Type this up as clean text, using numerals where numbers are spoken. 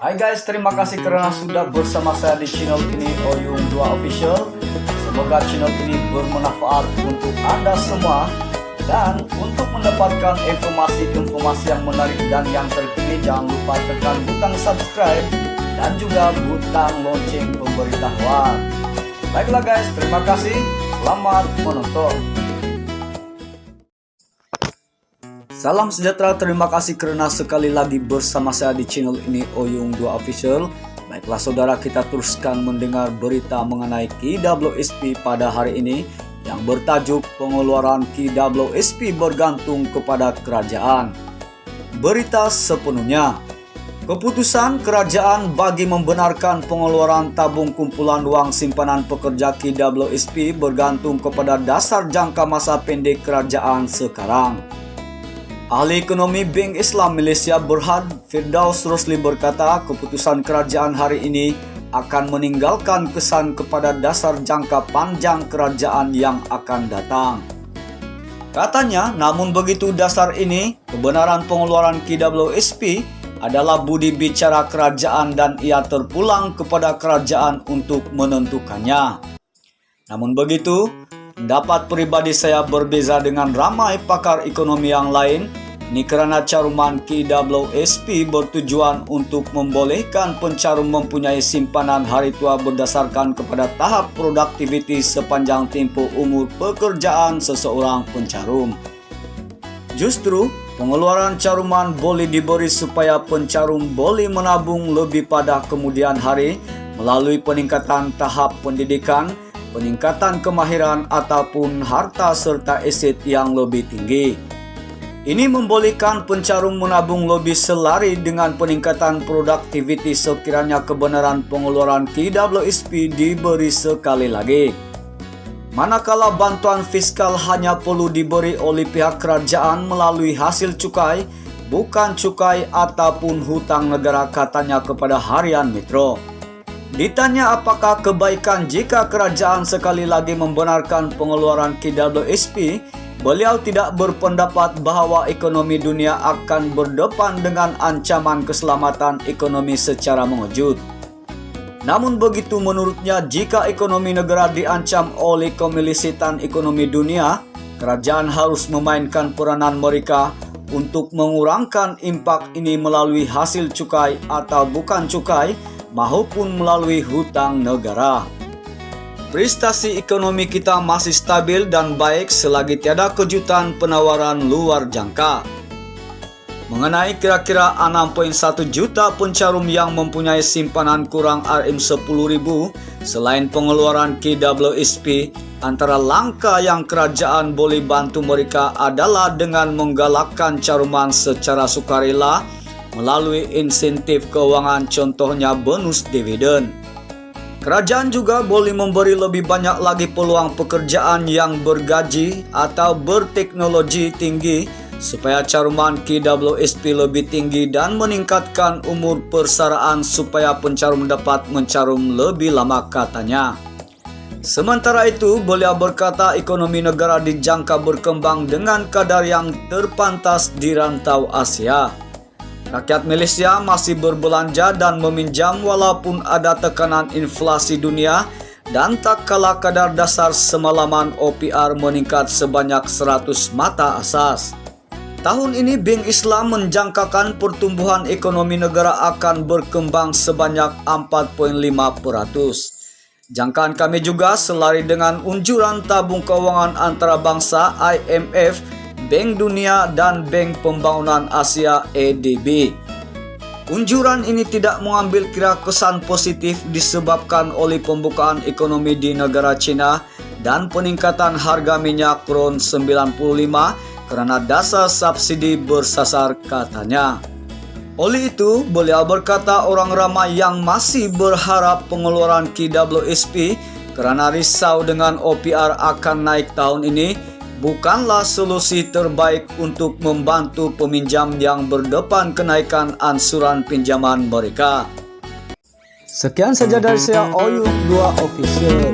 Hai guys, terima kasih karena sudah bersama saya di channel ini Oyung 2 Official. Semoga channel ini bermanfaat untuk Anda semua. Dan untuk mendapatkan informasi-informasi yang menarik dan yang terkini, jangan lupa tekan butang subscribe dan juga butang lonceng pemberitahuan. Baiklah guys, terima kasih. Selamat menonton. Salam sejahtera, terima kasih karena sekali lagi bersama saya di channel ini Oyung 2 Official. Baiklah saudara, kita teruskan mendengar berita mengenai KWSP pada hari ini yang bertajuk pengeluaran KWSP bergantung kepada kerajaan. Berita sepenuhnya. Keputusan kerajaan bagi membenarkan pengeluaran tabung kumpulan wang simpanan pekerja KWSP bergantung kepada dasar jangka masa pendek kerajaan sekarang. Ahli ekonomi Bank Islam Malaysia Berhad Firdaus Rosli berkata, keputusan kerajaan hari ini akan meninggalkan kesan kepada dasar jangka panjang kerajaan yang akan datang. Katanya, namun begitu dasar ini, kebenaran pengeluaran KWSP adalah budi bicara kerajaan dan ia terpulang kepada kerajaan untuk menentukannya. Namun begitu, pendapat pribadi saya berbeza dengan ramai pakar ekonomi yang lain. Ini kerana caruman KWSP bertujuan untuk membolehkan pencarum mempunyai simpanan hari tua berdasarkan kepada tahap produktiviti sepanjang tempoh umur pekerjaan seseorang pencarum. Justru, pengeluaran caruman boleh diberi supaya pencarum boleh menabung lebih pada kemudian hari melalui peningkatan tahap pendidikan, peningkatan kemahiran ataupun harta serta aset yang lebih tinggi. Ini membolehkan pencarum menabung lebih selari dengan peningkatan produktiviti sekiranya kebenaran pengeluaran KWSP diberi sekali lagi. Manakala bantuan fiskal hanya perlu diberi oleh pihak kerajaan melalui hasil cukai, bukan cukai ataupun hutang negara, katanya kepada Harian Metro. Ditanya apakah kebaikan jika kerajaan sekali lagi membenarkan pengeluaran KWSP, beliau tidak berpendapat bahawa ekonomi dunia akan berdepan dengan ancaman keselamatan ekonomi secara mengejut. Namun begitu menurutnya, jika ekonomi negara diancam oleh kemelisitan ekonomi dunia, kerajaan harus memainkan peranan mereka untuk mengurangkan impak ini melalui hasil cukai atau bukan cukai maupun melalui hutang negara. Prestasi ekonomi kita masih stabil dan baik selagi tiada kejutan penawaran luar jangka. Mengenai kira-kira 6.1 juta pencarum yang mempunyai simpanan kurang RM10.000, selain pengeluaran KWSP, antara langkah yang kerajaan boleh bantu mereka adalah dengan menggalakkan caruman secara sukarela melalui insentif keuangan, contohnya bonus dividen. Kerajaan juga boleh memberi lebih banyak lagi peluang pekerjaan yang bergaji atau berteknologi tinggi supaya caruman KWSP lebih tinggi dan meningkatkan umur persaraan supaya pencarum dapat mencarum lebih lama, katanya. Sementara itu, beliau berkata ekonomi negara dijangka berkembang dengan kadar yang terpantas di rantau Asia. Rakyat Malaysia masih berbelanja dan meminjam walaupun ada tekanan inflasi dunia dan tak kalah kadar dasar semalaman OPR meningkat sebanyak 100 mata asas. Tahun ini Bank Islam menjangkakan pertumbuhan ekonomi negara akan berkembang sebanyak 4.5%. Jangkaan kami juga selari dengan unjuran tabung keuangan antarabangsa IMF, Bank Dunia dan Bank Pembangunan Asia ADB. Unjuran ini tidak mengambil kira kesan positif disebabkan oleh pembukaan ekonomi di negara China dan peningkatan harga minyak RON 95 kerana dasar subsidi bersasar, katanya. Oleh itu, beliau berkata orang ramai yang masih berharap pengeluaran KWSP kerana risau dengan OPR akan naik tahun ini bukanlah solusi terbaik untuk membantu peminjam yang berdepan kenaikan ansuran pinjaman mereka. Sekian saja dari saya, Oyung 2 Official.